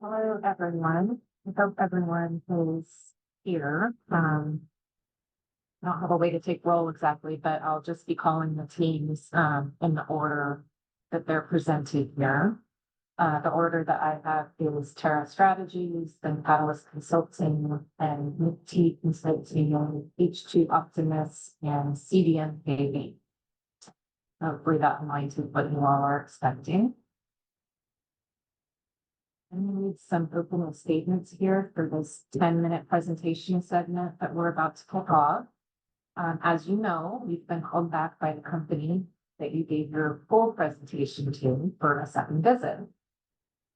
Hello, everyone. I hope everyone is here. I don't have a way to take roll exactly, but I'll just be calling the teams in the order that they're presented here. The order that I have is Terra Strategies, then Catalyst Consulting, and MICKT Consulting, H2 Optimus, and CDMKV. Hopefully that aligns with what you all are expecting. I'm going to read some opening statements here for this 10-minute presentation segment that we're about to kick off. As you know, we've been called back by the company that you gave your full presentation to for a second visit.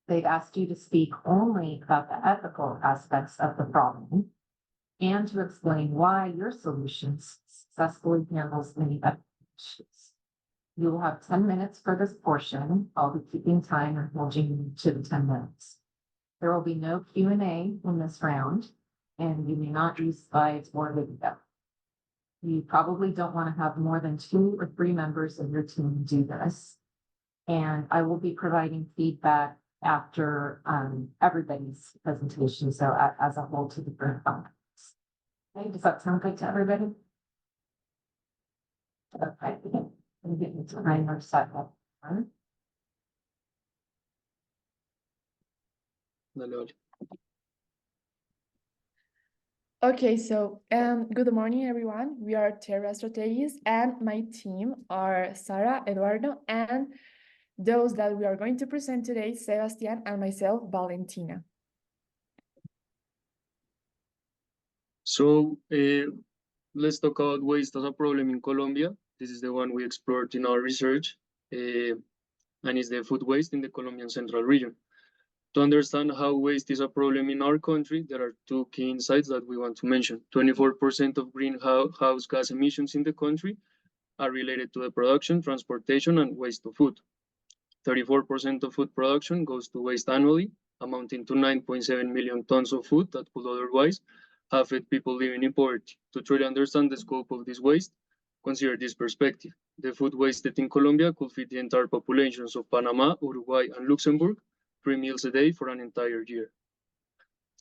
They've asked you to speak only about the ethical aspects of the problem and to explain why your solution successfully handles many ethical issues. You will have 10 minutes for this portion. I'll be keeping time and holding you to the 10 minutes. There will be no Q&A in this round, and you may not use slides or video. You probably don't want to have more than 2 or 3 members of your team do this. And I will be providing feedback after everybody's presentation, so as a whole to the different comments. Okay, does that sound good to everybody? Okay. I'm getting the timer set up. Okay, so good morning, everyone. We are Terra Strategies, and my team are Sara, Eduardo, and those that we are going to present today, Sebastian and myself, Valentina. So let's talk about waste as a problem in Colombia. This is the one we explored in our research, and is the food waste in the Colombian central region. To understand how waste is a problem in our country, there are 2 key insights that we want to mention. 24% of greenhouse gas emissions in the country are related to the production, transportation, and waste of food. 34% of food production goes to waste annually, amounting to 9.7 million tons of food that could otherwise have fed people living in poverty. To truly understand the scope of this waste, consider this perspective. The food wasted in Colombia could feed the entire populations of Panama, Uruguay, and Luxembourg 3 meals a day for an entire year.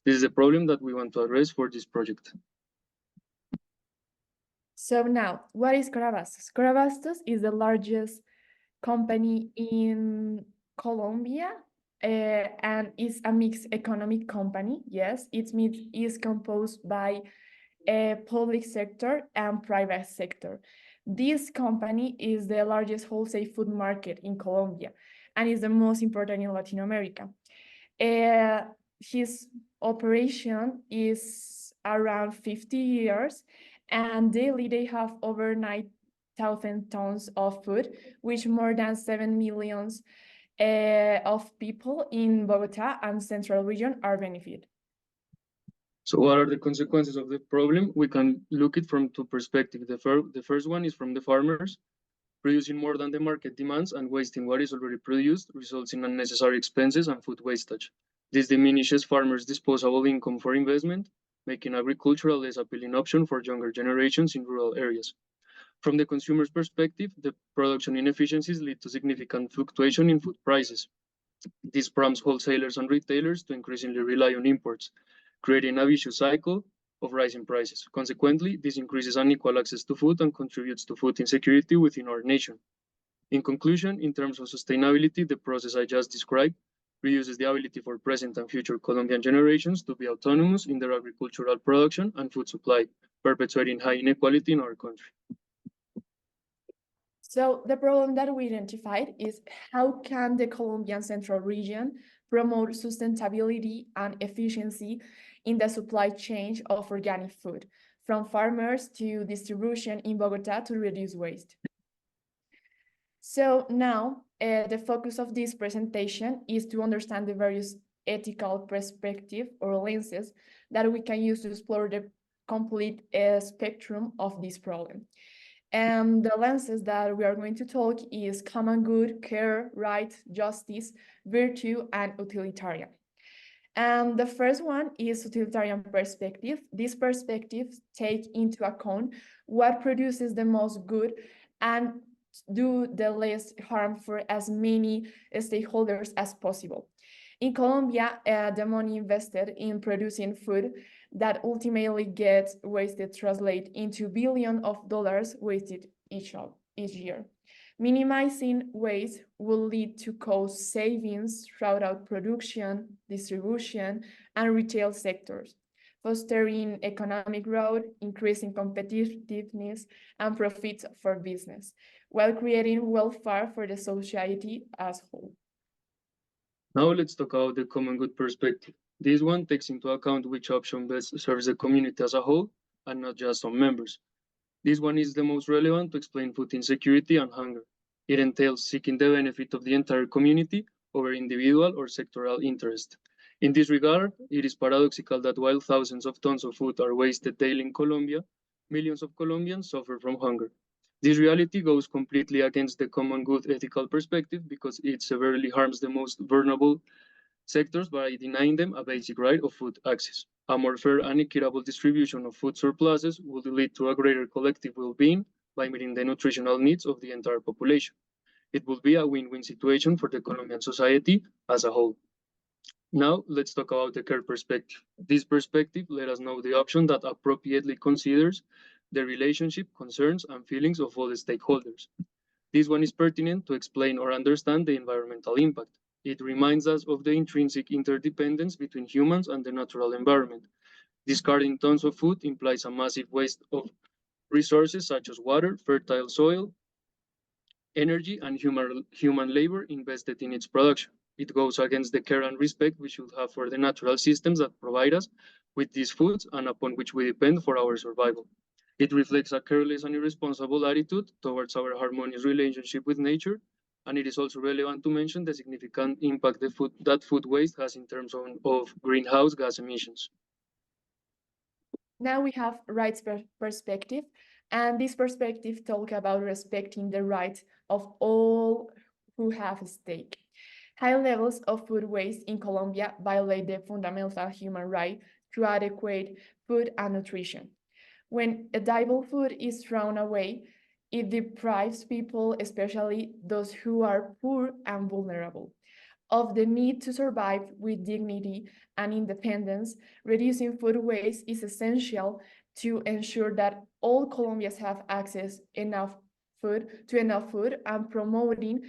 This is a problem that we want to address for this project. So now, what is Corabastos? Corabastos is the largest company in Colombia, and is a mixed economic company. Yes, its meat is composed by a public sector and private sector. This company is the largest wholesale food market in Colombia and is the most important in Latin America. His operation is around 50 years, and daily they have over 9,000 tons of food, which more than 7 million of people in Bogota and central region are benefited. So what are the consequences of the problem? We can look at it from 2 perspectives. The first one is from the farmers. Producing more than the market demands and wasting what is already produced results in unnecessary expenses and food wastage. This diminishes farmers' disposable income for investment, making agriculture a less appealing option for younger generations in rural areas. From the consumer's perspective, the production inefficiencies lead to significant fluctuation in food prices. This prompts wholesalers and retailers to increasingly rely on imports, creating a vicious cycle of rising prices. Consequently, this increases unequal access to food and contributes to food insecurity within our nation. In conclusion, in terms of sustainability, the process I just described reduces the ability for present and future Colombian generations to be autonomous in their agricultural production and food supply, perpetuating high inequality in our country. So the problem that we identified is how can the Colombian central region promote sustainability and efficiency in the supply chain of organic food, from farmers to distribution in Bogota to reduce waste. So now the focus of this presentation is to understand the various ethical perspectives or lenses that we can use to explore the complete spectrum of this problem. And the lenses that we are going to talk is common good, care, right, justice, virtue, and utilitarian. And the first one is utilitarian perspective. These perspectives take into account what produces the most good and do the least harm for as many stakeholders as possible. In Colombia, the money invested in producing food that ultimately gets wasted translate into billions of dollars wasted each year. Minimizing waste will lead to cost savings throughout production, distribution, and retail sectors, fostering economic growth, increasing competitiveness, and profits for business, while creating welfare for the society as a whole. Now let's talk about the common good perspective. This one takes into account which option best serves the community as a whole and not just some members. This one is the most relevant to explain food insecurity and hunger. It entails seeking the benefit of the entire community over individual or sectoral interest. In this regard, it is paradoxical that while thousands of tons of food are wasted daily in Colombia, millions of Colombians suffer from hunger. This reality goes completely against the common good ethical perspective because it severely harms the most vulnerable sectors by denying them a basic right of food access. A more fair and equitable distribution of food surpluses would lead to a greater collective well-being by meeting the nutritional needs of the entire population. It would be a win-win situation for the Colombian society as a whole. Now, let's talk about the care perspective. This perspective let us know the option that appropriately considers the relationship, concerns, and feelings of all the stakeholders. This one is pertinent to explain or understand the environmental impact. It reminds us of the intrinsic interdependence between humans and the natural environment. Discarding tons of food implies a massive waste of resources such as water, fertile soil, energy, and human labor invested in its production. It goes against the care and respect we should have for the natural systems that provide us with these foods and upon which we depend for our survival. It reflects a careless and irresponsible attitude towards our harmonious relationship with nature, and it is also relevant to mention the significant impact that food waste has in terms of greenhouse gas emissions. Now we have rights perspective, and this perspective talks about respecting the rights of all who have a stake. High levels of food waste in Colombia violate the fundamental human right to adequate food and nutrition. When edible food is thrown away, it deprives people, especially those who are poor and vulnerable, of the need to survive with dignity and independence. Reducing food waste is essential to ensure that all Colombians have access to enough food and promoting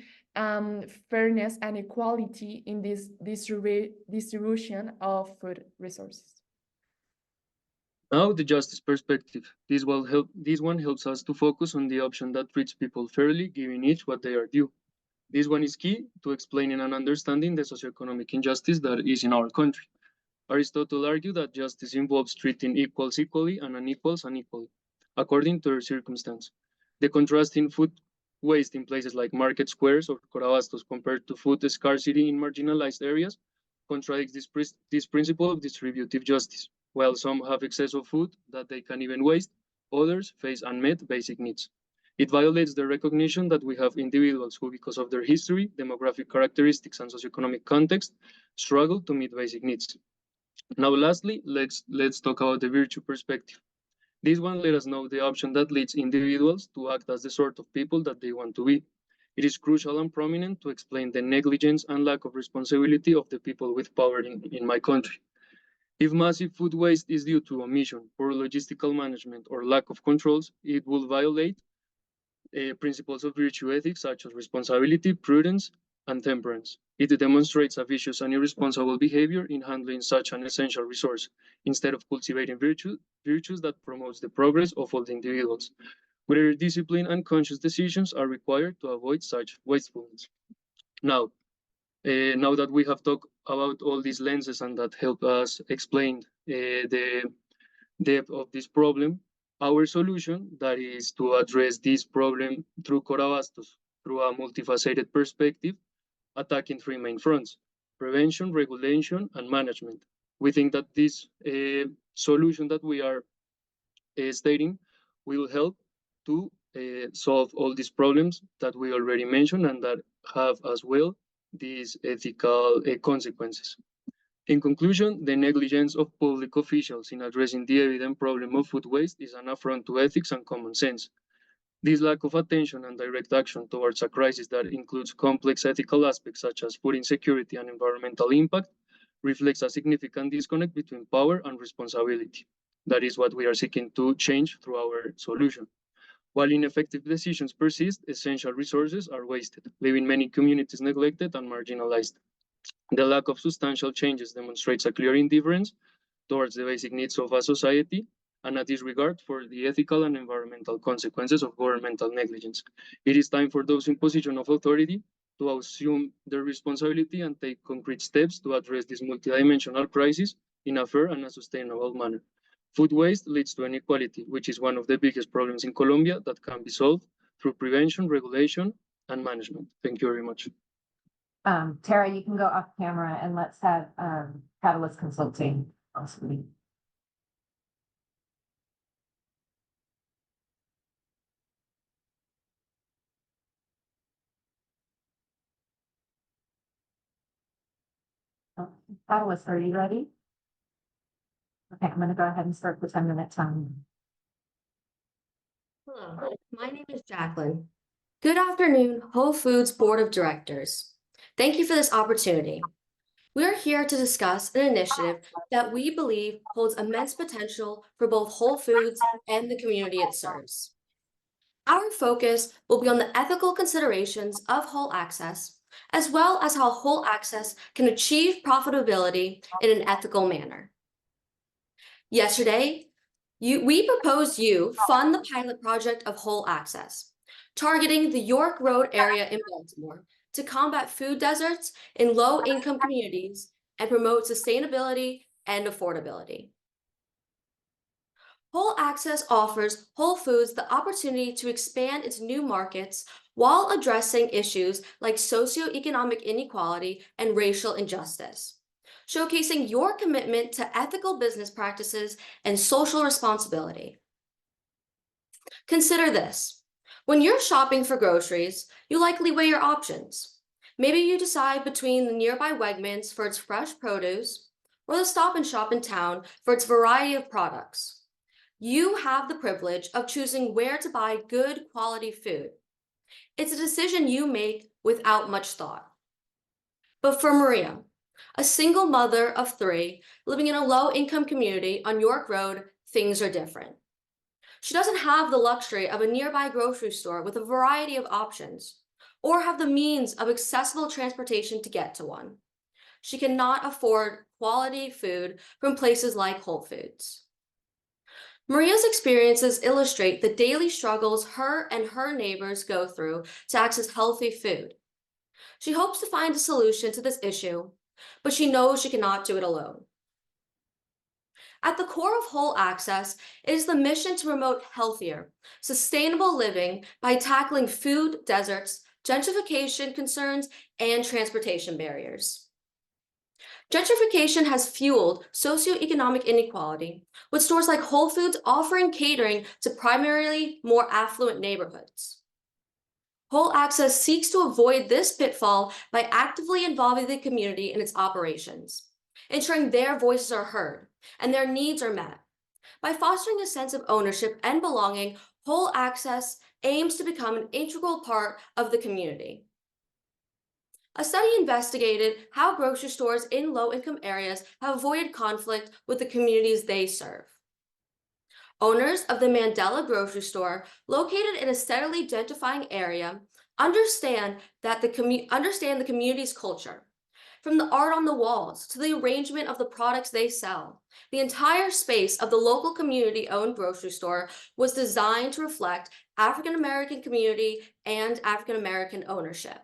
fairness and equality in this distribution of food resources. Now, the justice perspective. This one helps us to focus on the option that treats people fairly, giving each what they are due. This one is key to explaining and understanding the socioeconomic injustice that is in our country. Aristotle argued that justice involves treating equals equally and unequals unequally, according to their circumstance. The contrast in food waste in places like market squares or Corabastos compared to food scarcity in marginalized areas contradicts this principle of distributive justice. While some have excess of food that they can even waste, others face unmet basic needs. It violates the recognition that we have individuals who, because of their history, demographic characteristics, and socioeconomic context, struggle to meet basic needs. Now, lastly, let's talk about the virtue perspective. This one let us know the option that leads individuals to act as the sort of people that they want to be. It is crucial and prominent to explain the negligence and lack of responsibility of the people with power in my country. If massive food waste is due to omission, poor logistical management, or lack of controls, it will violate principles of virtue ethics such as responsibility, prudence, and temperance. It demonstrates a vicious and irresponsible behavior in handling such an essential resource, instead of cultivating virtues that promotes the progress of all the individuals. Greater discipline and conscious decisions are required to avoid such wastefulness. Now that we have talked about all these lenses and that help us explain the depth of this problem, our solution, that is to address this problem through Corabastos, through a multifaceted perspective, attacking three main fronts: prevention, regulation, and management. We think that this solution that we are stating will help to solve all these problems that we already mentioned and that have as well these ethical consequences. In conclusion, the negligence of public officials in addressing the evident problem of food waste is an affront to ethics and common sense. This lack of attention and direct action towards a crisis that includes complex ethical aspects such as food insecurity and environmental impact reflects a significant disconnect between power and responsibility. That is what we are seeking to change through our solution. While ineffective decisions persist, essential resources are wasted, leaving many communities neglected and marginalized. The lack of substantial changes demonstrates a clear indifference towards the basic needs of a society and a disregard for the ethical and environmental consequences of governmental negligence. It is time for those in position of authority to assume their responsibility and take concrete steps to address this multidimensional crisis in a fair and a sustainable manner. Food waste leads to inequality, which is one of the biggest problems in Colombia that can be solved through prevention, regulation, and management. Thank you very much. Terra, you can go off camera and let's have Catalyst Consulting possibly. Catalyst, are you ready? Okay, I'm going to go ahead and start the 10-minute time. Hello, my name is Jacqueline. Good afternoon, Whole Foods Board of Directors. Thank you for this opportunity. We are here to discuss an initiative that we believe holds immense potential for both Whole Foods and the community it serves. Our focus will be on the ethical considerations of whole access, as well as how whole access can achieve profitability in an ethical manner. Yesterday, we proposed you fund the pilot project of whole access, targeting the York Road area in Baltimore to combat food deserts in low-income communities and promote sustainability and affordability. Whole access offers Whole Foods the opportunity to expand its new markets while addressing issues like socioeconomic inequality and racial injustice, showcasing your commitment to ethical business practices and social responsibility. Consider this. When you're shopping for groceries, you likely weigh your options. Maybe you decide between the nearby Wegmans for its fresh produce or the Stop and Shop in town for its variety of products. You have the privilege of choosing where to buy good quality food. It's a decision you make without much thought. But for Maria, a single mother of 3 living in a low-income community on York Road, things are different. She doesn't have the luxury of a nearby grocery store with a variety of options, or have the means of accessible transportation to get to one. She cannot afford quality food from places like Whole Foods. Maria's experiences illustrate the daily struggles her and her neighbors go through to access healthy food. She hopes to find a solution to this issue, but she knows she cannot do it alone. At the core of Whole Access is the mission to promote healthier, sustainable living by tackling food deserts, gentrification concerns, and transportation barriers. Gentrification has fueled socioeconomic inequality, with stores like Whole Foods offering catering to primarily more affluent neighborhoods. Whole Access seeks to avoid this pitfall by actively involving the community in its operations, ensuring their voices are heard and their needs are met. By fostering a sense of ownership and belonging, Whole Access aims to become an integral part of the community. A study investigated how grocery stores in low-income areas have avoided conflict with the communities they serve. Owners of the Mandela grocery store, located in a steadily gentrifying area, understand the community's culture. From the art on the walls to the arrangement of the products they sell, the entire space of the local community-owned grocery store was designed to reflect African American community and African American ownership.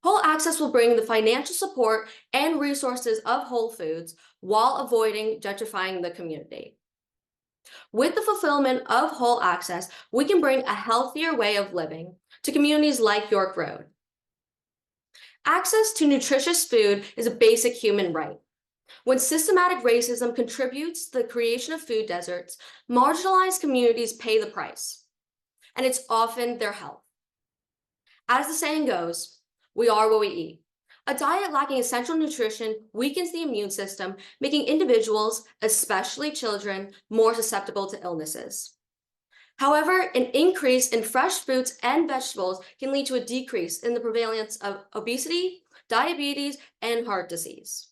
Whole Access will bring the financial support and resources of Whole Foods while avoiding gentrifying the community. With the fulfillment of Whole Access, we can bring a healthier way of living to communities like York Road. Access to nutritious food is a basic human right. When systematic racism contributes to the creation of food deserts, marginalized communities pay the price, and it's often their health. As the saying goes, we are what we eat. A diet lacking essential nutrition weakens the immune system, making individuals, especially children, more susceptible to illnesses. However, an increase in fresh fruits and vegetables can lead to a decrease in the prevalence of obesity, diabetes, and heart disease.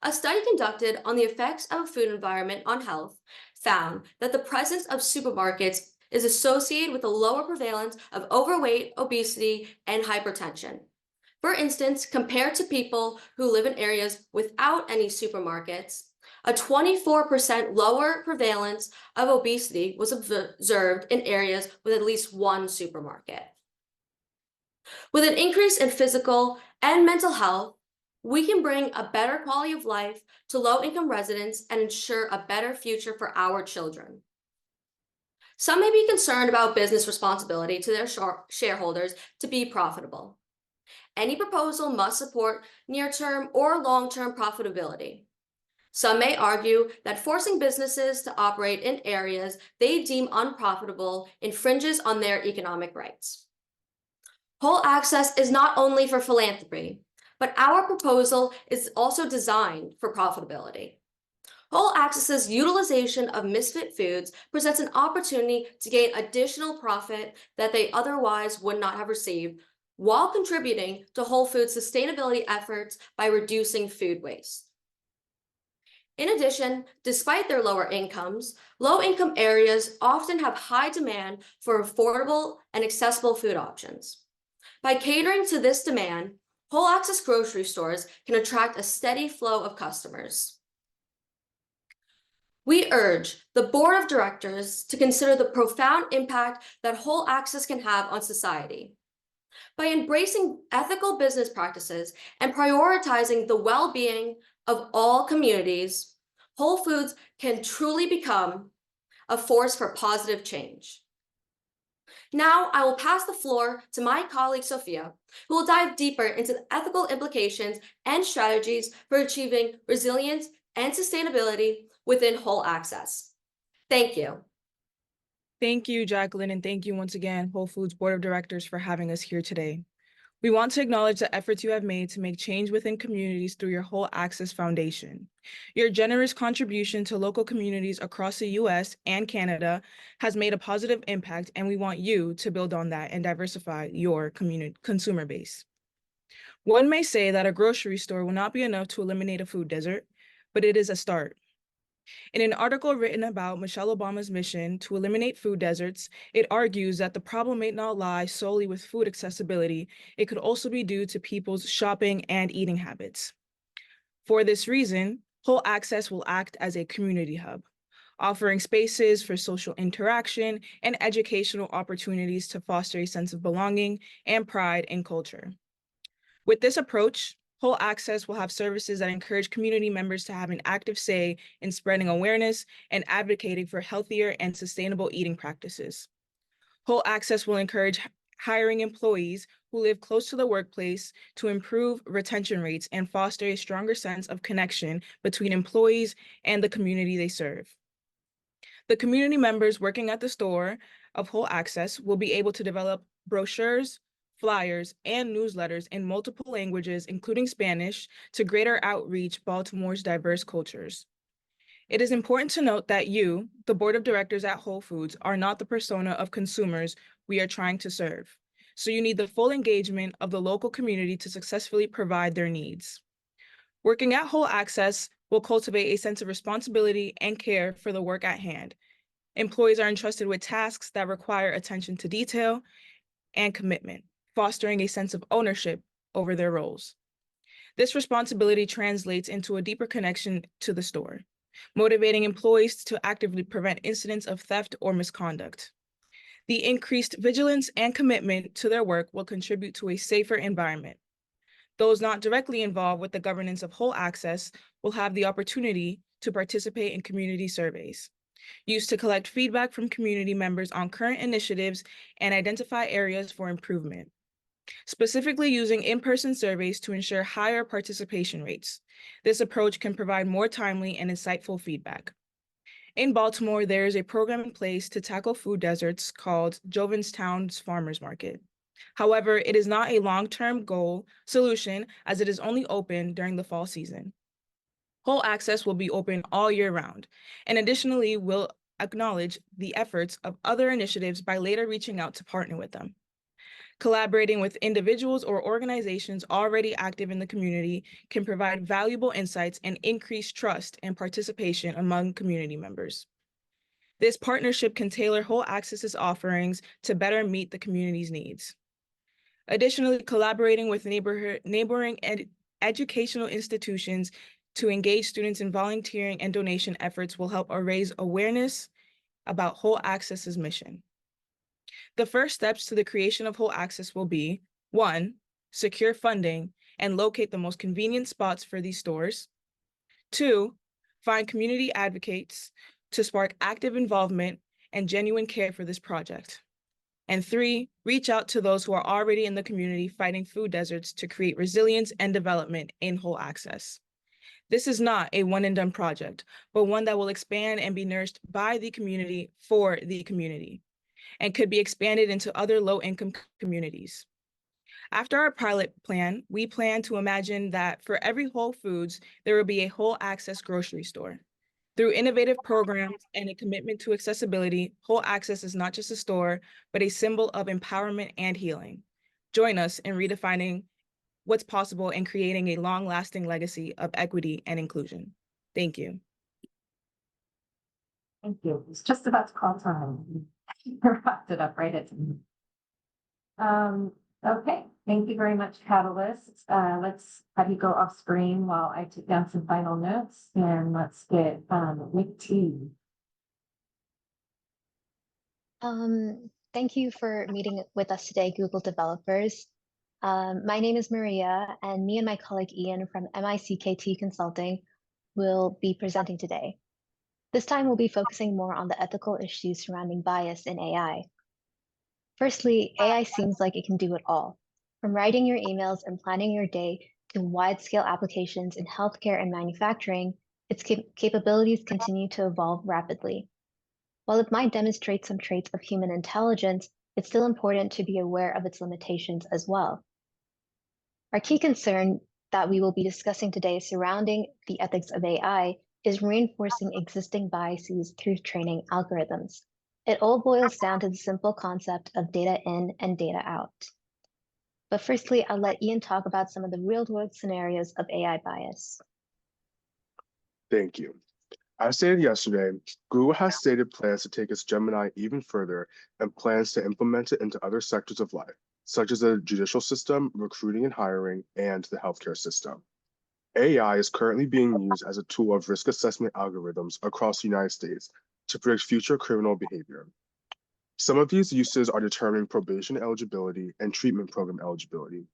A study conducted on the effects of a food environment on health found that the presence of supermarkets is associated with a lower prevalence of overweight, obesity, and hypertension. For instance, compared to people who live in areas without any supermarkets, a 24% lower prevalence of obesity was observed in areas with at least one supermarket. With an increase in physical and mental health, we can bring a better quality of life to low-income residents and ensure a better future for our children. Some may be concerned about business responsibility to their shareholders to be profitable. Any proposal must support near-term or long-term profitability. Some may argue that forcing businesses to operate in areas they deem unprofitable infringes on their economic rights. Whole access is not only for philanthropy, but our proposal is also designed for profitability. Whole access's utilization of misfit foods presents an opportunity to gain additional profit that they otherwise would not have received, while contributing to Whole Foods' sustainability efforts by reducing food waste. In addition, despite their lower incomes, low-income areas often have high demand for affordable and accessible food options. By catering to this demand, whole access grocery stores can attract a steady flow of customers. We urge the board of directors to consider the profound impact that whole access can have on society. By embracing ethical business practices and prioritizing the well-being of all communities, Whole Foods can truly become a force for positive change. Now, I will pass the floor to my colleague, Sophia, who will dive deeper into the ethical implications and strategies for achieving resilience and sustainability within whole access. Thank you. Thank you, Jacqueline, and thank you once again, Whole Foods Board of Directors, for having us here today. We want to acknowledge the efforts you have made to make change within communities through your Whole Access Foundation. Your generous contribution to local communities across the US and Canada has made a positive impact, and we want you to build on that and diversify your consumer base. One may say that a grocery store will not be enough to eliminate a food desert, but it is a start. In an article written about Michelle Obama's mission to eliminate food deserts, it argues that the problem may not lie solely with food accessibility. It could also be due to people's shopping and eating habits. For this reason, Whole Access will act as a community hub, offering spaces for social interaction and educational opportunities to foster a sense of belonging and pride in culture. With this approach, Whole Access will have services that encourage community members to have an active say in spreading awareness and advocating for healthier and sustainable eating practices. Whole Access will encourage hiring employees who live close to the workplace to improve retention rates and foster a stronger sense of connection between employees and the community they serve. The community members working at the store of Whole Access will be able to develop brochures, flyers, and newsletters in multiple languages, including Spanish, to greater outreach Baltimore's diverse cultures. It is important to note that you, the board of directors at Whole Foods, are not the persona of consumers we are trying to serve. So you need the full engagement of the local community to successfully provide their needs. Working at Whole Access will cultivate a sense of responsibility and care for the work at hand. Employees are entrusted with tasks that require attention to detail and commitment, fostering a sense of ownership over their roles. This responsibility translates into a deeper connection to the store, motivating employees to actively prevent incidents of theft or misconduct. The increased vigilance and commitment to their work will contribute to a safer environment. Those not directly involved with the governance of Whole Access will have the opportunity to participate in community surveys, used to collect feedback from community members on current initiatives and identify areas for improvement. Specifically using in-person surveys to ensure higher participation rates. This approach can provide more timely and insightful feedback. In Baltimore, there is a program in place to tackle food deserts called Jovinstown's Farmers Market. However, it is not a long-term solution as it is only open during the fall season. Whole Access will be open all year round, and additionally will acknowledge the efforts of other initiatives by later reaching out to partner with them. Collaborating with individuals or organizations already active in the community can provide valuable insights and increase trust and participation among community members. This partnership can tailor Whole Access's offerings to better meet the community's needs. Additionally, collaborating with neighboring educational institutions to engage students in volunteering and donation efforts will help raise awareness about Whole Access's mission. The first steps to the creation of Whole Access will be, 1, secure funding and locate the most convenient spots for these stores. 2, find community advocates to spark active involvement and genuine care for this project. And 3, reach out to those who are already in the community fighting food deserts to create resilience and development in Whole Access. This is not a one-and-done project, but one that will expand and be nourished by the community for the community, and could be expanded into other low-income communities. After our pilot plan, we plan to imagine that for every Whole Foods, there will be a Whole Access grocery store. Through innovative programs and a commitment to accessibility, Whole Access is not just a store, but a symbol of empowerment and healing. Join us in redefining what's possible and creating a long-lasting legacy of equity and inclusion. Thank you. Thank you. It's just about to call time. Wrapped it up right at okay, thank you very much, Catalyst. Let's have you go off screen while I take down some final notes, and let's get MICKT. Thank you for meeting with us today, Google developers. My name is Maria, and me and my colleague Ian from MICKT Consulting will be presenting today. This time we'll be focusing more on the ethical issues surrounding bias in AI. Firstly, AI seems like it can do it all, from writing your emails and planning your day to wide-scale applications in healthcare and manufacturing. Its capabilities continue to evolve rapidly. While it might demonstrate some traits of human intelligence, it's still important to be aware of its limitations as well. Our key concern that we will be discussing today surrounding the ethics of AI is reinforcing existing biases through training algorithms. It all boils down to the simple concept of data in and data out. But firstly, I'll let Ian talk about some of the real-world scenarios of AI bias. Thank you. As stated yesterday, Google has stated plans to take its Gemini even further and plans to implement it into other sectors of life, such as the judicial system, recruiting and hiring, and the healthcare system. AI is currently being used as a tool of risk assessment algorithms across the United States to predict future criminal behavior. Some of these uses are determining probation eligibility and treatment program eligibility.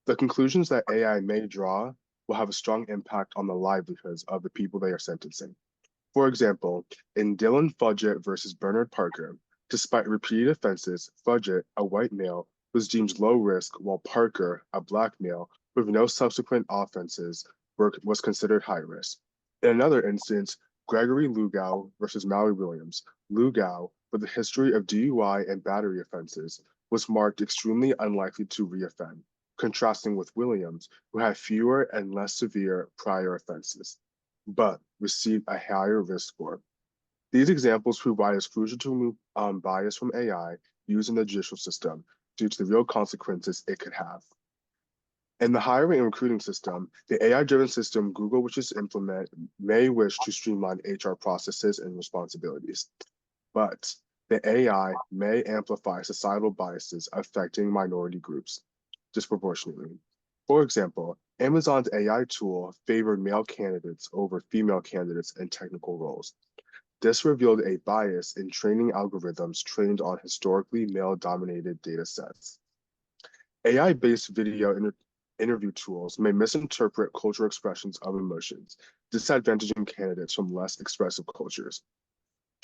The conclusions that AI may draw will have a strong impact on the livelihoods of the people they are sentencing. For example, in Dylan Fudgett versus Bernard Parker, despite repeated offenses, Fudgett, a white male, was deemed low risk, while Parker, a black male, with no subsequent offenses, was considered high risk. In another instance, Gregory Lugow versus Mallory Williams, Lugow, with a history of DUI and battery offenses, was marked extremely unlikely to reoffend, contrasting with Williams, who had fewer and less severe prior offenses, but received a higher risk score. These examples prove why it is crucial to remove bias from AI used in the judicial system due to the real consequences it could have. In the hiring and recruiting system, the AI-driven system Google wishes to implement may wish to streamline HR processes and responsibilities, but the AI may amplify societal biases affecting minority groups disproportionately. For example, Amazon's AI tool favored male candidates over female candidates in technical roles. This revealed a bias in training algorithms trained on historically male-dominated data sets. AI-based video interview tools may misinterpret cultural expressions of emotions, disadvantaging candidates from less expressive cultures.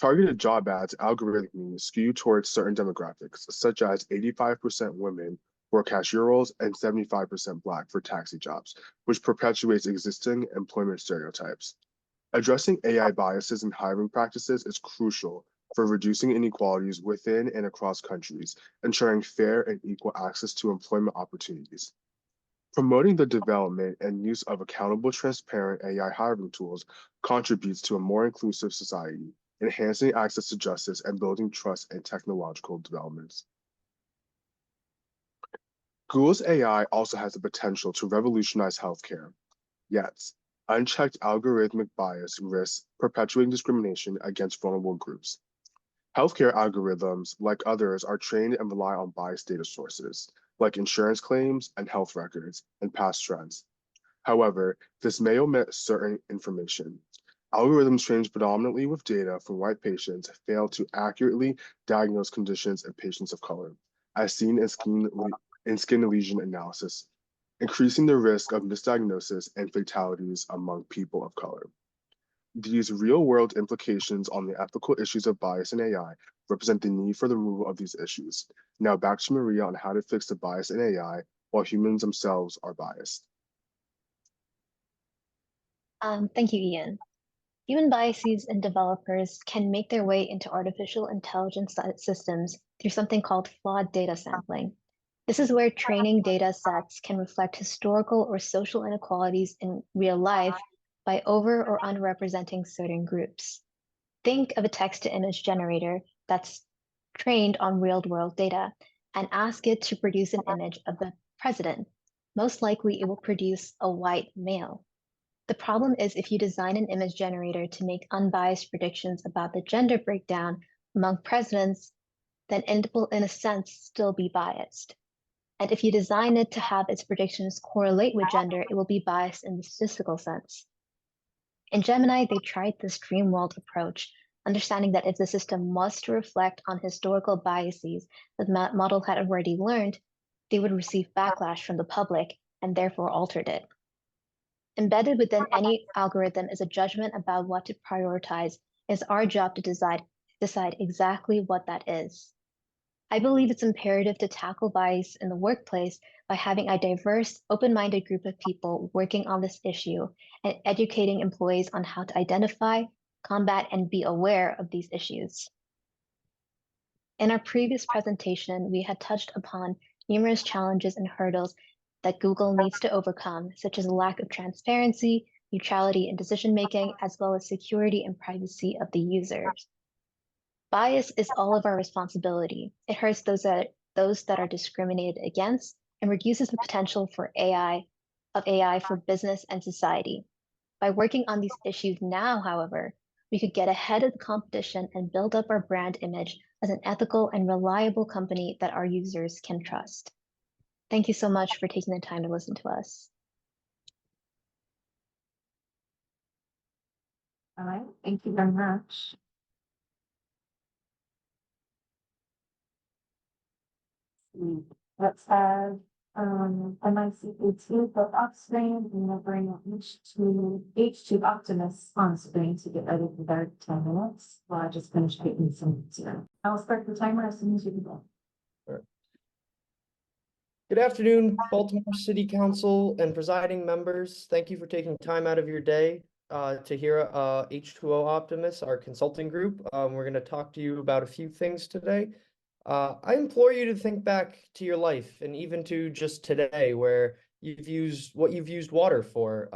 Targeted job ads algorithmically skew towards certain demographics, such as 85% women for cashier roles and 75% Black for taxi jobs, which perpetuates existing employment stereotypes. Addressing AI biases in hiring practices is crucial for reducing inequalities within and across countries, ensuring fair and equal access to employment opportunities. Promoting the development and use of accountable, transparent AI hiring tools contributes to a more inclusive society enhancing access to justice, and building trust in technological developments. Google's AI also has the potential to revolutionize healthcare. Yet, unchecked algorithmic bias risks perpetuating discrimination against vulnerable groups. Healthcare algorithms, like others, are trained and rely on biased data sources, like insurance claims and health records, and past trends. However, this may omit certain information. Algorithms trained predominantly with data from white patients fail to accurately diagnose conditions in patients of color, as seen in skin lesion analysis, increasing the risk of misdiagnosis and fatalities among people of color. These real-world implications on the ethical issues of bias in AI represent the need for the removal of these issues. Now back to Maria on how to fix the bias in AI while humans themselves are biased. Thank you, Ian. Human biases in developers can make their way into artificial intelligence systems through something called flawed data sampling. This is where training data sets can reflect historical or social inequalities in real life by over or underrepresenting certain groups. Think of a text-to-image generator that's trained on real-world data and ask it to produce an image of the president. Most likely, it will produce a white male. The problem is if you design an image generator to make unbiased predictions about the gender breakdown among presidents, then it will, in a sense, still be biased. And if you design it to have its predictions correlate with gender, it will be biased in the statistical sense. In Gemini, they tried this dream world approach, understanding that if the system must reflect on historical biases that the model had already learned, they would receive backlash from the public and therefore altered it. Embedded within any algorithm is a judgment about what to prioritize. It's our job to decide exactly what that is. I believe it's imperative to tackle bias in the workplace by having a diverse, open-minded group of people working on this issue and educating employees on how to identify, combat, and be aware of these issues. In our previous presentation, we had touched upon numerous challenges and hurdles that Google needs to overcome, such as a lack of transparency, neutrality in decision-making, as well as security and privacy of the users. Bias is all of our responsibility. It hurts those that are discriminated against and reduces the potential for AI for business and society. By working on these issues now, however, we could get ahead of the competition and build up our brand image as an ethical and reliable company that our users can trust. Thank you so much for taking the time to listen to us. All right, thank you very much. Let's have MICKT both off screen, and we'll bring H2 Optimus on screen to get ready for their 10 minutes while I just finish taking some notes here. I'll start the timer as soon as you can go. Good afternoon, Baltimore City Council and presiding members. Thank you for taking time out of your day to hear H2O Optimus, our consulting group. We're going to talk to you about a few things today. I implore you to think back to your life and even to just today where you've used water for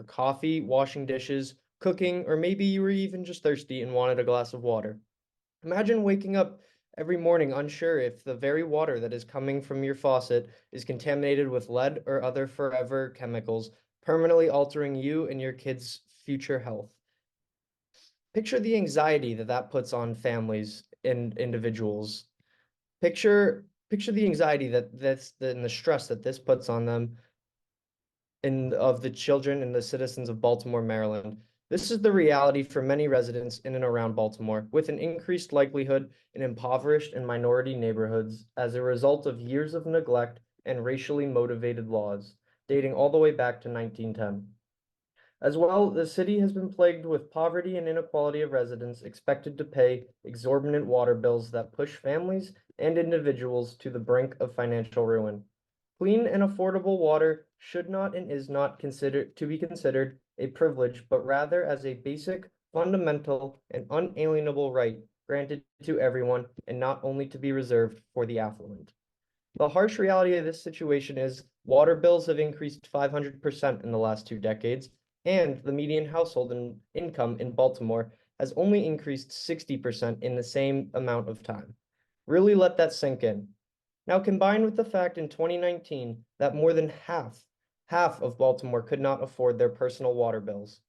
coffee, washing dishes, cooking, or maybe you were even just thirsty and wanted a glass of water. Imagine waking up every morning unsure if the very water that is coming from your faucet is contaminated with lead or other forever chemicals, permanently altering you and your kids' future health. Picture the anxiety that puts on families and individuals. Picture the anxiety and the stress that this puts on them and of the children and the citizens of Baltimore, Maryland. This is the reality for many residents in and around Baltimore, with an increased likelihood in impoverished and minority neighborhoods as a result of years of neglect and racially motivated laws, dating all the way back to 1910. As well, the city has been plagued with poverty and inequality of residents expected to pay exorbitant water bills that push families and individuals to the brink of financial ruin. Clean and affordable water should not and is not considered a privilege, but rather as a basic, fundamental, and unalienable right granted to everyone and not only to be reserved for the affluent. The harsh reality of this situation is water bills have increased 500% in the last 2 decades, and the median household income in Baltimore has only increased 60% in the same amount of time. Really let that sink in. Now, combined with the fact in 2019 that more than half of Baltimore could not afford their personal water bills.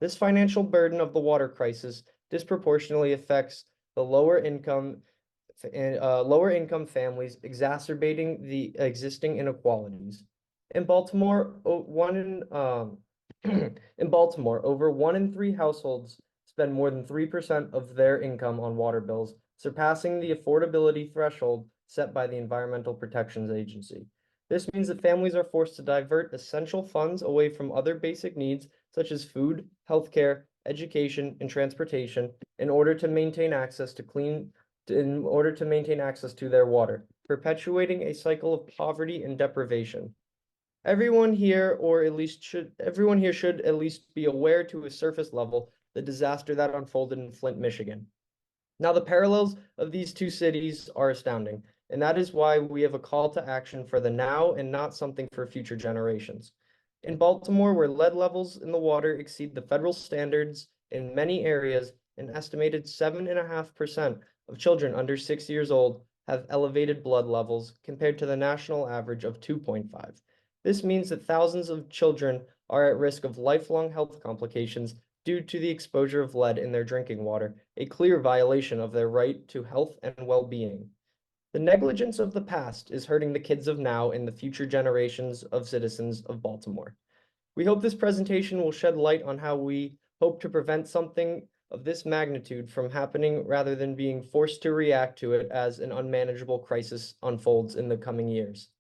This financial burden of the water crisis disproportionately affects the lower income families, exacerbating the existing inequalities. In Baltimore, in Baltimore, over 1 in 3 households spend more than 3% of their income on water bills, surpassing the affordability threshold set by the Environmental Protection Agency. This means that families are forced to divert essential funds away from other basic needs such as food, healthcare, education, and transportation in order to maintain access to their water, perpetuating a cycle of poverty and deprivation. Everyone here should at least be aware to a surface level the disaster that unfolded in Flint, Michigan. Now, the parallels of these two cities are astounding, and that is why we have a call to action for the now and not something for future generations. In Baltimore, where lead levels in the water exceed the federal standards in many areas, an estimated 7.5% of children under 6 years old have elevated blood levels compared to the national average of 2.5. This means that thousands of children are at risk of lifelong health complications due to the exposure of lead in their drinking water, a clear violation of their right to health and well-being. The negligence of the past is hurting the kids of now and the future generations of citizens of Baltimore. We hope this presentation will shed light on how we hope to prevent something of this magnitude from happening rather than being forced to react to it as an unmanageable crisis unfolds in the coming years.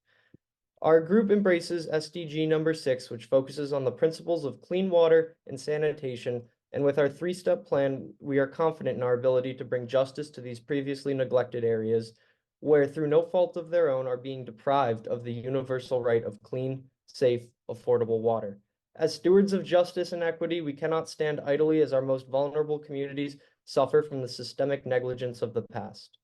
Our group embraces SDG number 6, which focuses on the principles of clean water and sanitation, and with our 3-step plan, we are confident in our ability to bring justice to these previously neglected areas, where through no fault of their own are being deprived of the universal right of clean, safe, affordable water. As stewards of justice and equity, we cannot stand idly as our most vulnerable communities suffer from the systemic negligence of the past.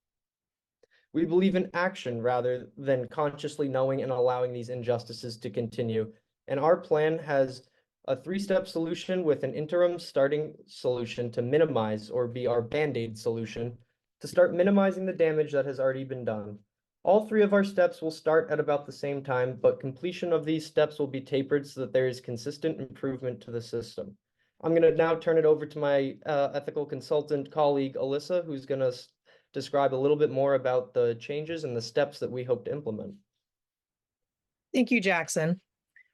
We believe in action rather than consciously knowing and allowing these injustices to continue. And our plan has a 3-step solution with an interim starting solution to minimize or be our Band-Aid solution to start minimizing the damage that has already been done. All 3 of our steps will start at about the same time, but completion of these steps will be tapered so that there is consistent improvement to the system. I'm going to now turn it over to my ethical consultant colleague, Alyssa, who's going to describe a little bit more about the changes and the steps that we hope to implement. Thank you, Jackson.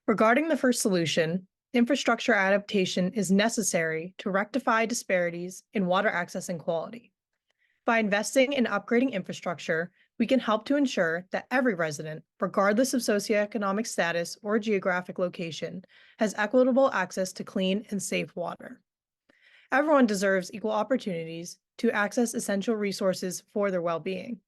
Regarding the first solution, infrastructure adaptation is necessary to rectify disparities in water access and quality. By investing in upgrading infrastructure, we can help to ensure that every resident, regardless of socioeconomic status or geographic location, has equitable access to clean and safe water. Everyone deserves equal opportunities to access essential resources for their well-being.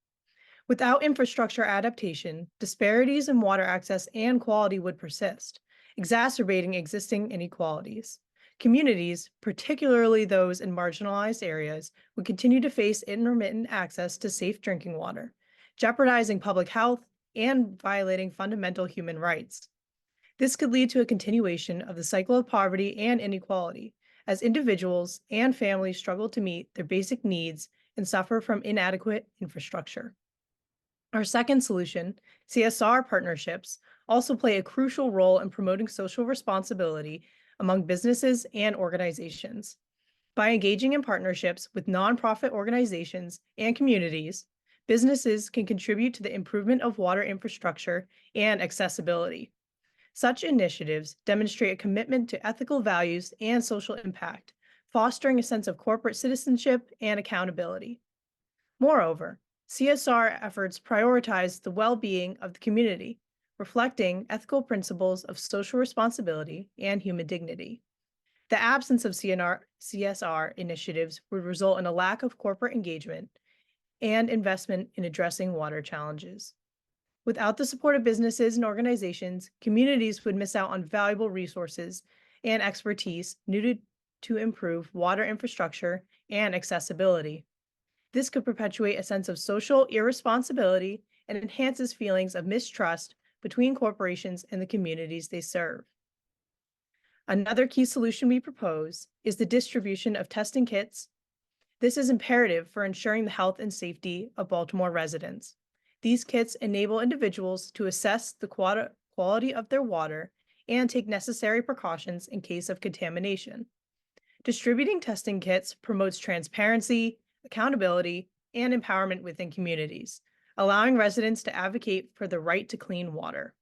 Without infrastructure adaptation, disparities in water access and quality would persist, exacerbating existing inequalities. Communities, particularly those in marginalized areas, would continue to face intermittent access to safe drinking water, jeopardizing public health and violating fundamental human rights. This could lead to a continuation of the cycle of poverty and inequality, as individuals and families struggle to meet their basic needs and suffer from inadequate infrastructure. Our second solution, CSR partnerships, also play a crucial role in promoting social responsibility among businesses and organizations. By engaging in partnerships with nonprofit organizations and communities, businesses can contribute to the improvement of water infrastructure and accessibility. Such initiatives demonstrate a commitment to ethical values and social impact, fostering a sense of corporate citizenship and accountability. Moreover, CSR efforts prioritize the well-being of the community, reflecting ethical principles of social responsibility and human dignity. The absence of CSR initiatives would result in a lack of corporate engagement and investment in addressing water challenges. Without the support of businesses and organizations, communities would miss out on valuable resources and expertise needed to improve water infrastructure and accessibility. This could perpetuate a sense of social irresponsibility and enhances feelings of mistrust between corporations and the communities they serve. Another key solution we propose is the distribution of testing kits, This is imperative for ensuring the health and safety of Baltimore residents. These kits enable individuals to assess the quality of their water and take necessary precautions in case of contamination. Distributing testing kits promotes transparency, accountability, and empowerment within communities, allowing residents to advocate for the right to clean water.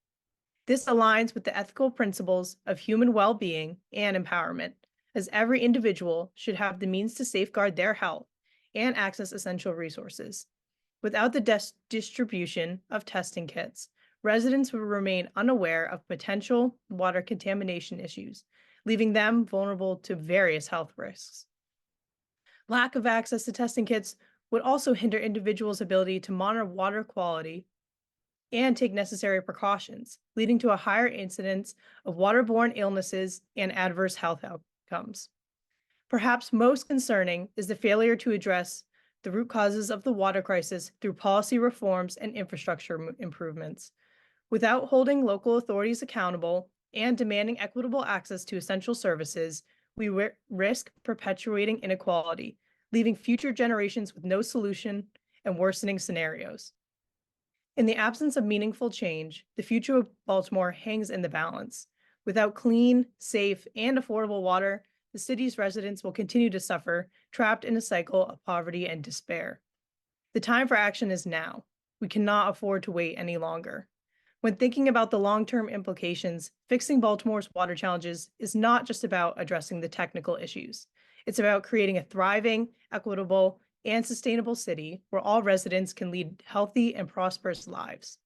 This aligns with the ethical principles of human well-being and empowerment, as every individual should have the means to safeguard their health and access essential resources. Without the distribution of testing kits, residents will remain unaware of potential water contamination issues, leaving them vulnerable to various health risks. Lack of access to testing kits would also hinder individuals' ability to monitor water quality and take necessary precautions, leading to a higher incidence of waterborne illnesses and adverse health outcomes. Perhaps most concerning is the failure to address the root causes of the water crisis through policy reforms and infrastructure improvements. Without holding local authorities accountable and demanding equitable access to essential services, we risk perpetuating inequality, leaving future generations with no solution and worsening scenarios. In the absence of meaningful change, the future of Baltimore hangs in the balance. Without clean, safe, and affordable water, the city's residents will continue to suffer, trapped in a cycle of poverty and despair. The time for action is now. We cannot afford to wait any longer. When thinking about the long-term implications, fixing Baltimore's water challenges is not just about addressing the technical issues. It's about creating a thriving, equitable, and sustainable city where all residents can lead healthy and prosperous lives.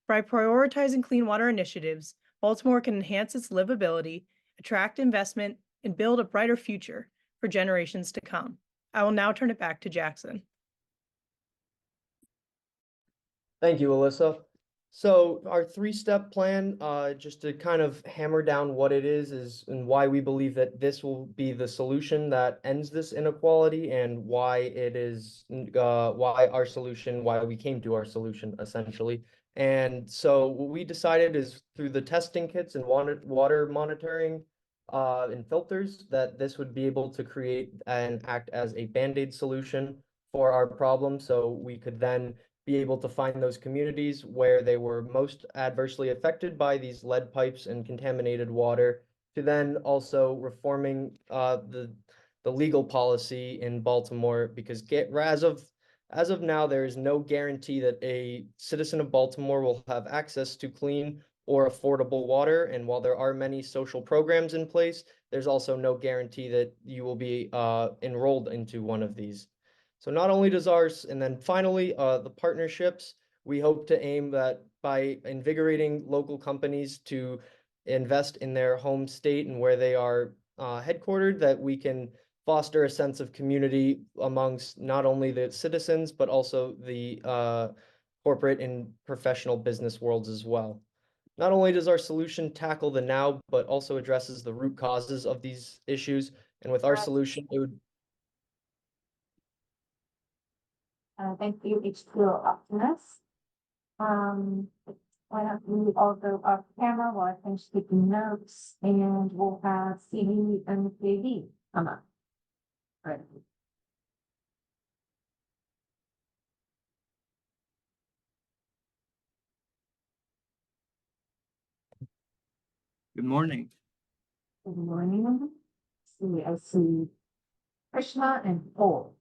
By prioritizing clean water initiatives, Baltimore can enhance its livability, attract investment, and build a brighter future for generations to come. I will now turn it back to Jackson. Thank you, Alyssa. So our three-step plan, just to kind of hammer down what it is and why we believe that this will be the solution that ends this inequality and why it is, why we came to our solution, essentially. And so what we decided is through the testing kits and water monitoring and filters, that this would be able to create and act as a Band-Aid solution for our problem. So we could then be able to find those communities where they were most adversely affected by these lead pipes and contaminated water, to then also reforming the legal policy in Baltimore, because as of now, there is no guarantee that a citizen of Baltimore will have access to clean or affordable water. And while there are many social programs in place, there's also no guarantee that you will be enrolled into one of these. So not only does ours, and then finally, the partnerships, we hope to aim that by invigorating local companies to invest in their home state and where they are headquartered, that we can foster a sense of community amongst not only the citizens, but also the corporate and professional business worlds as well. Not only does our solution tackle the now, but also addresses the root causes of these issues. And with our solution, it would thank you, H2O Optimist. Why don't we all go off camera while I finish taking notes, and we'll have CDMKV come up. All right. Good morning. Good morning. I see Krishna and Paul.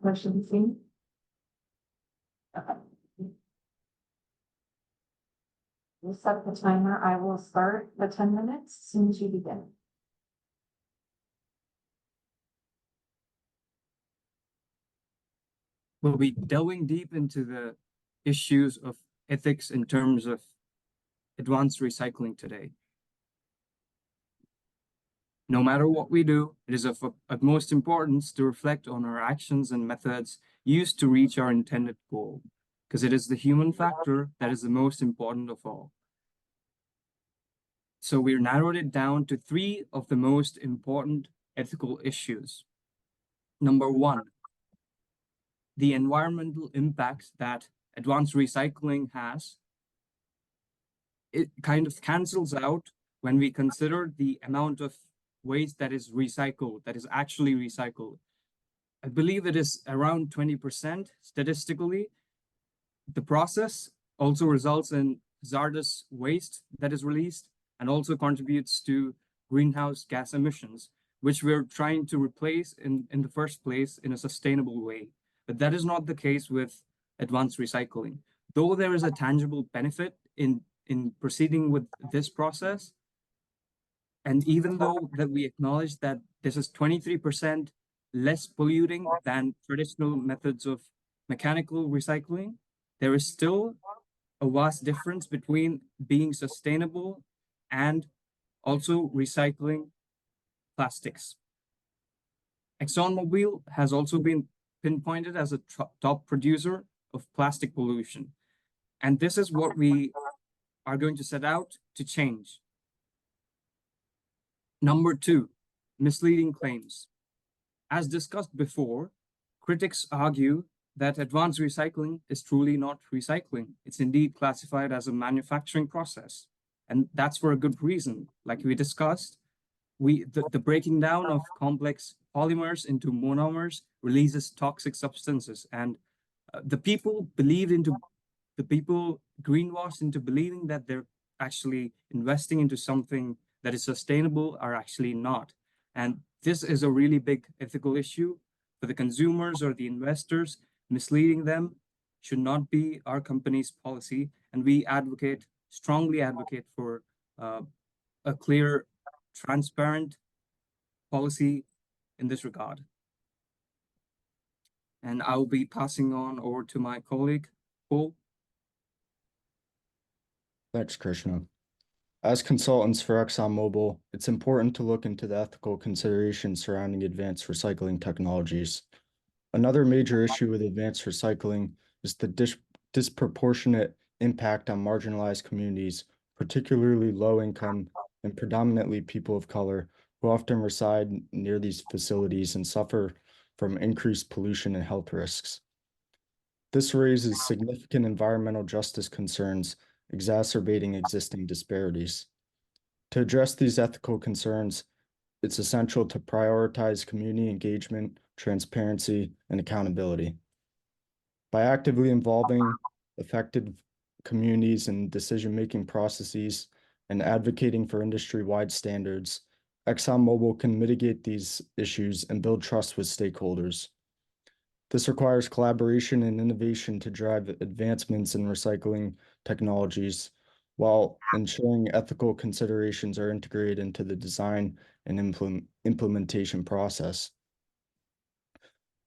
Question seen? Okay. We'll set the timer. I will start the 10 minutes as soon as you begin. We'll be delving deep into the issues of ethics in terms of advanced recycling today. No matter what we do, it is of utmost importance to reflect on our actions and methods used to reach our intended goal, because it is the human factor that is the most important of all. So we've narrowed it down to 3 of the most important ethical issues. Number 1, the environmental impacts that advanced recycling has. It kind of cancels out when we consider the amount of waste that is recycled, that is actually recycled. I believe it is around 20% statistically. The process also results in hazardous waste that is released and also contributes to greenhouse gas emissions, which we're trying to replace in the first place in a sustainable way. But that is not the case with advanced recycling. Though there is a tangible benefit in proceeding with this process, and even though that we acknowledge that this is 23% less polluting than traditional methods of mechanical recycling, there is still a vast difference between being sustainable and also recycling plastics. ExxonMobil has also been pinpointed as a top producer of plastic pollution. And this is what we are going to set out to change. Number 2, misleading claims. As discussed before, critics argue that advanced recycling is truly not recycling. It's indeed classified as a manufacturing process. And that's for a good reason. Like we discussed, the breaking down of complex polymers into monomers releases toxic substances. And the people greenwashed into believing that they're actually investing into something that is sustainable are actually not. And this is a really big ethical issue for the consumers or the investors. Misleading them should not be our company's policy. And we strongly advocate for a clear, transparent policy in this regard. And I'll be passing on over to my colleague, Paul. Thanks, Krishna. As consultants for ExxonMobil, it's important to look into the ethical considerations surrounding advanced recycling technologies. Another major issue with advanced recycling is the disproportionate impact on marginalized communities, particularly low-income and predominantly people of color, who often reside near these facilities and suffer from increased pollution and health risks. This raises significant environmental justice concerns, exacerbating existing disparities. To address these ethical concerns, it's essential to prioritize community engagement, transparency, and accountability. By actively involving affected communities in decision-making processes and advocating for industry-wide standards, ExxonMobil can mitigate these issues and build trust with stakeholders. This requires collaboration and innovation to drive advancements in recycling technologies, while ensuring ethical considerations are integrated into the design and implementation process.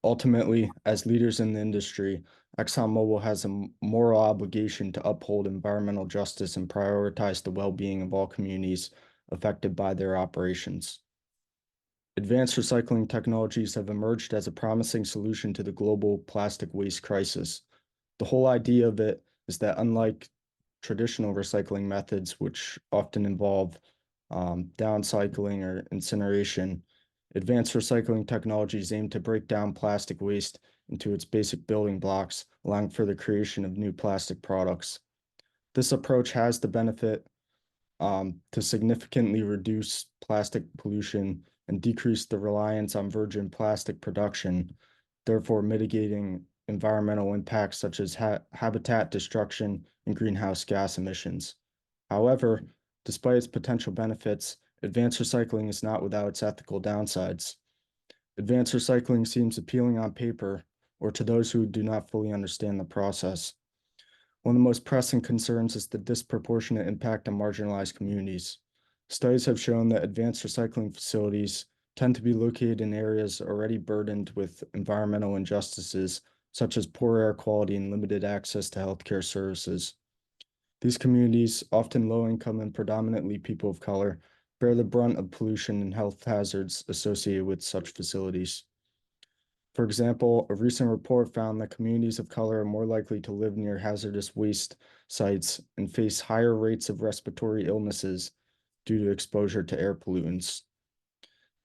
Ultimately, as leaders in the industry, ExxonMobil has a moral obligation to uphold environmental justice and prioritize the well-being of all communities affected by their operations. Advanced recycling technologies have emerged as a promising solution to the global plastic waste crisis. The whole idea of it is that unlike traditional recycling methods, which often involve downcycling or incineration, advanced recycling technologies aim to break down plastic waste into its basic building blocks, allowing for the creation of new plastic products. This approach has the benefit to significantly reduce plastic pollution and decrease the reliance on virgin plastic production, therefore mitigating environmental impacts such as habitat destruction and greenhouse gas emissions. However, despite its potential benefits, advanced recycling is not without its ethical downsides. Advanced recycling seems appealing on paper or to those who do not fully understand the process. One of the most pressing concerns is the disproportionate impact on marginalized communities. Studies have shown that advanced recycling facilities tend to be located in areas already burdened with environmental injustices, such as poor air quality and limited access to healthcare services. These communities, often low income and predominantly people of color, bear the brunt of pollution and health hazards associated with such facilities. For example, a recent report found that communities of color are more likely to live near hazardous waste sites and face higher rates of respiratory illnesses due to exposure to air pollutants.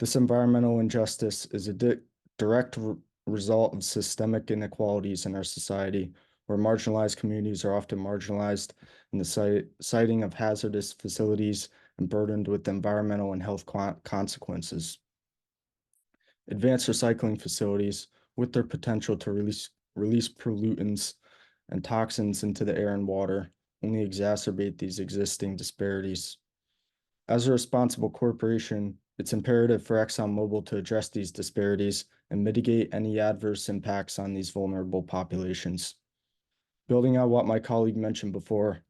This environmental injustice is a direct result of systemic inequalities in our society, where marginalized communities are often marginalized in the siting of hazardous facilities and burdened with environmental and health consequences. Advanced recycling facilities, with their potential to release pollutants and toxins into the air and water, only exacerbate these existing disparities. As a responsible corporation, it's imperative for ExxonMobil to address these disparities and mitigate any adverse impacts on these vulnerable populations. Building on what my colleague mentioned before,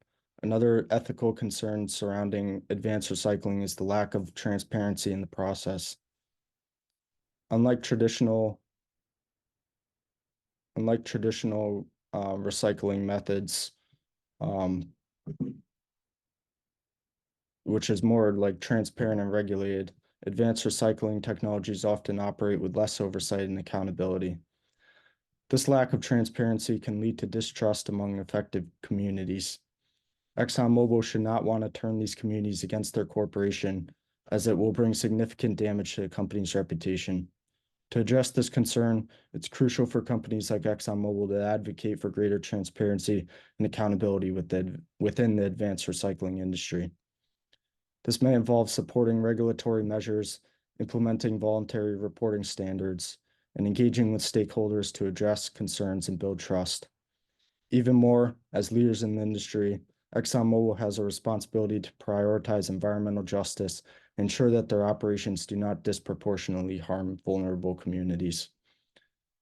another ethical concern surrounding advanced recycling is the lack of transparency in the process. Unlike traditional recycling methods, which is more like transparent and regulated, advanced recycling technologies often operate with less oversight and accountability. This lack of transparency can lead to distrust among affected communities. ExxonMobil should not want to turn these communities against their corporation, as it will bring significant damage to the company's reputation. To address this concern, it's crucial for companies like ExxonMobil to advocate for greater transparency and accountability within the advanced recycling industry. This may involve supporting regulatory measures, implementing voluntary reporting standards, and engaging with stakeholders to address concerns and build trust. Even more, as leaders in the industry, ExxonMobil has a responsibility to prioritize environmental justice and ensure that their operations do not disproportionately harm vulnerable communities.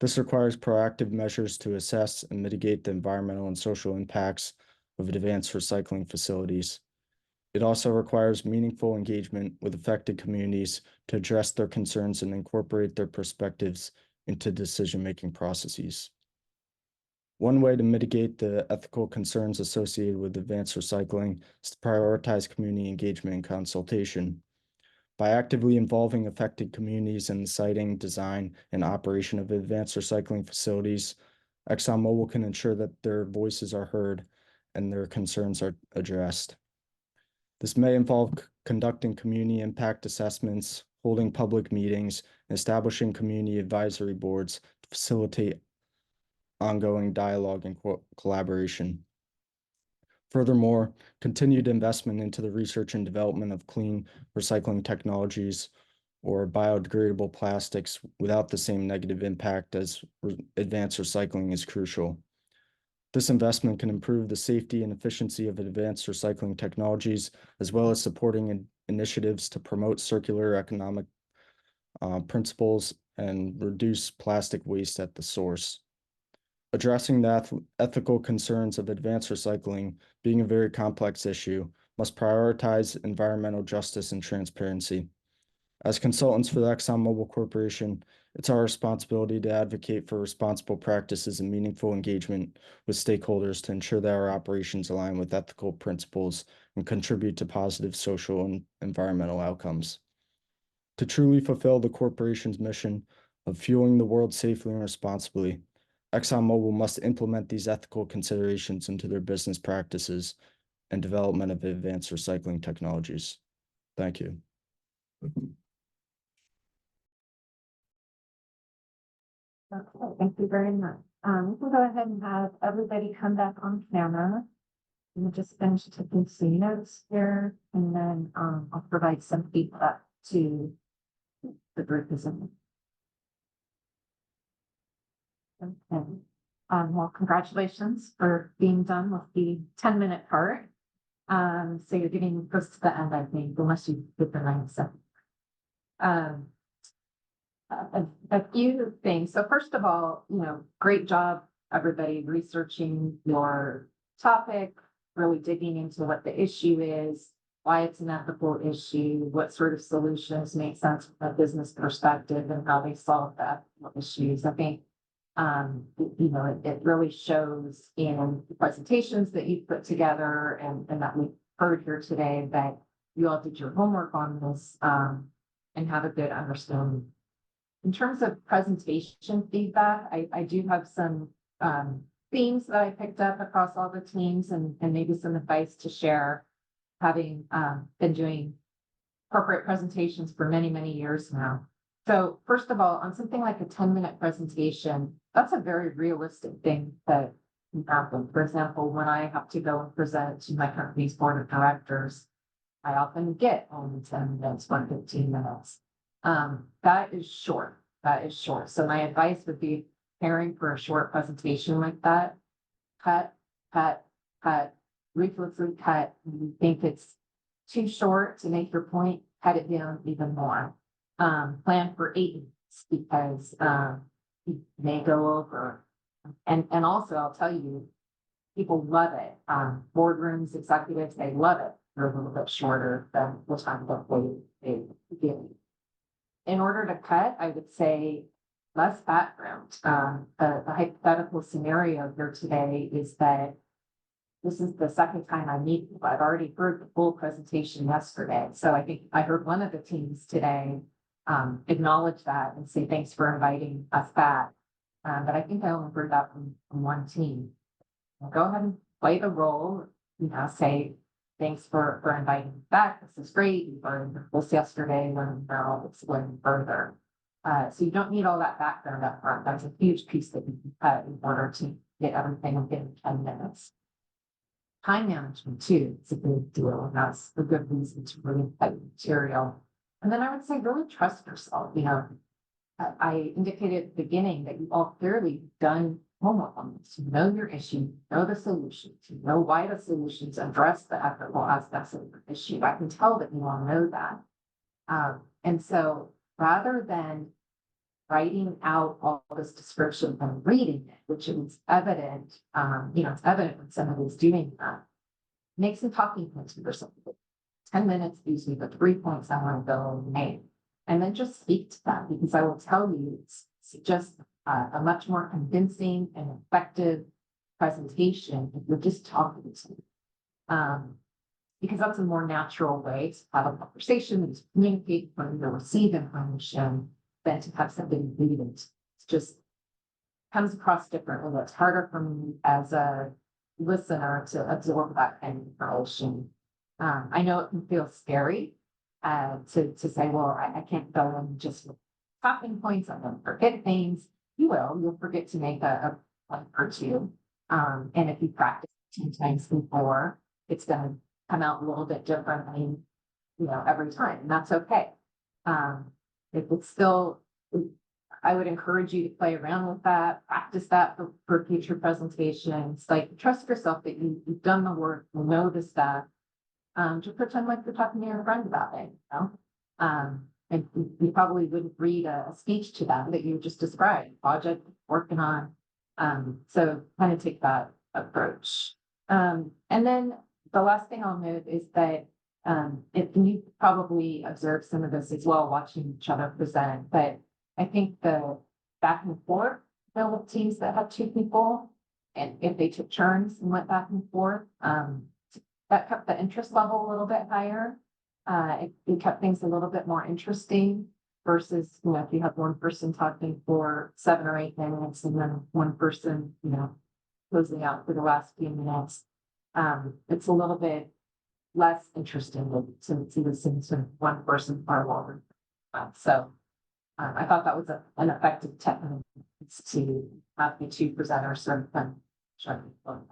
This requires proactive measures to assess and mitigate the environmental and social impacts of advanced recycling facilities. It also requires meaningful engagement with affected communities to address their concerns and incorporate their perspectives into decision-making processes. One way to mitigate the ethical concerns associated with advanced recycling is to prioritize community engagement and consultation. By actively involving affected communities in the siting, design, and operation of advanced recycling facilities, ExxonMobil can ensure that their voices are heard and their concerns are addressed. This may involve conducting community impact assessments, holding public meetings, and establishing community advisory boards to facilitate ongoing dialogue and collaboration. Furthermore, continued investment into the research and development of clean recycling technologies or biodegradable plastics without the same negative impact as advanced recycling is crucial. This investment can improve the safety and efficiency of advanced recycling technologies, as well as supporting initiatives to promote circular economic principles and reduce plastic waste at the source. Addressing the ethical concerns of advanced recycling, being a very complex issue, must prioritize environmental justice and transparency. As consultants for the ExxonMobil Corporation, it's our responsibility to advocate for responsible practices and meaningful engagement with stakeholders to ensure that our operations align with ethical principles and contribute to positive social and environmental outcomes. To truly fulfill the corporation's mission of fueling the world safely and responsibly, ExxonMobil must implement these ethical considerations into their business practices and development of advanced recycling technologies. Thank you. Okay, thank you very much. We can go ahead and have everybody come back on camera. We'll just finish taking some notes here, and then I'll provide some feedback to the group as well. Okay. Well, congratulations for being done with the 10-minute part. So you're getting close to the end, I think, unless you get the 9-7. A few things. So first of all, great job, everybody, researching your topic, really digging into what the issue is, why it's an ethical issue, what sort of solutions make sense from a business perspective, and how they solve the ethical issues. I think it really shows in the presentations that you put together and that we've heard here today that you all did your homework on this and have a good understanding. In terms of presentation feedback, I do have some themes that I picked up across all the teams and maybe some advice to share, having been doing corporate presentations for many, many years now. So first of all, on something like a 10-minute presentation, that's a very realistic thing that can happen. For example, when I have to go and present to my company's board of directors, I often get only 10 minutes, 15 minutes. That is short. So my advice would be preparing for a short presentation like that, cut, ruthlessly cut. You think it's too short to make your point, cut it down even more. Plan for 8 minutes because you may go over. And also I'll tell you, people love it. Boardrooms, executives, they love it. They're a little bit shorter than the time that they give. In order to cut, I would say less background. The hypothetical scenario here today is that this is the second time I meet people. I've already heard the full presentation yesterday. So I think I heard one of the teams today acknowledge that and say, thanks for inviting us back. But I think I only heard that from one team. Go ahead and play the role, say, thanks for inviting me back. This is great. You learned this yesterday, learned now, explain further. So you don't need all that background up front. That's a huge piece that you can cut in order to get everything within 10 minutes. Time management too, is a big deal, and that's a good reason to really cut material. And then I would say really trust yourself. I indicated at the beginning that you've all clearly done homework on this. You know your issue, know the solutions, you know why the solutions address the ethical aspects of the issue. I can tell that you all know that. And so rather than writing out all this description and reading it, which is evident, it's evident when somebody's doing that, make some talking points for yourself. 10 minutes, these are the 3 points I want to go and make. And then just speak to them, because I will tell you, it's just a much more convincing and effective presentation if you're just talking to them. Because that's a more natural way to have a conversation, to communicate when you receive information than to have somebody read it. It's just comes across differently. It's harder for me as a listener to absorb that kind of information. I know it can feel scary to say, well, I can't go and just talking points, I'm going to forget things. You'll forget to make a point or two. And if you practice 10 times before, it's going to come out a little bit differently, every time, and that's okay. It's still, I would encourage you to play around with that, practice that for future presentations. Like, trust yourself that you've done the work, you know the stuff. Just pretend like you're talking to your friend about it, and you probably wouldn't read a speech to them that you just described, project working on. So kind of take that approach. And then the last thing I'll note is that if you probably observed some of this as well, watching each other present, but I think the back and forth with teams that have 2 people, and if they took turns and went back and forth, that kept the interest level a little bit higher. It kept things a little bit more interesting versus, if you have one person talking for 7 or 8 minutes and then one person, closing out for the last few minutes. It's a little bit less interesting to listen to one person far longer. So I thought that was an effective technique to have the 2 presenters sort of fun.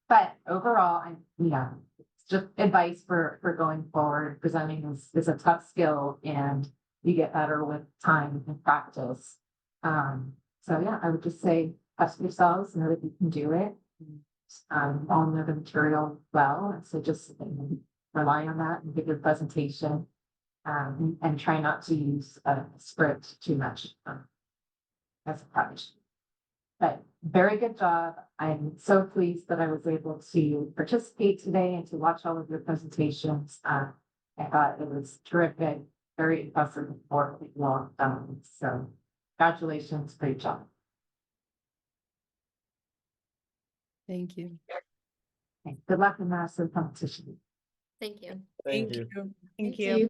But overall, it's just advice for going forward. Presenting is a tough skill, and you get better with time and practice. So yeah, I would just say trust yourselves, know that you can do it. All know the material well, and so just rely on that and give your presentation, and try not to use a script too much. That's a problem. But very good job. I'm so pleased that I was able to participate today and to watch all of your presentations. I thought it was terrific, very impressive work that you all have done. So congratulations, great job. Thank you. Okay, good luck in the rest of the competition. Thank you. Thank you. Thank you.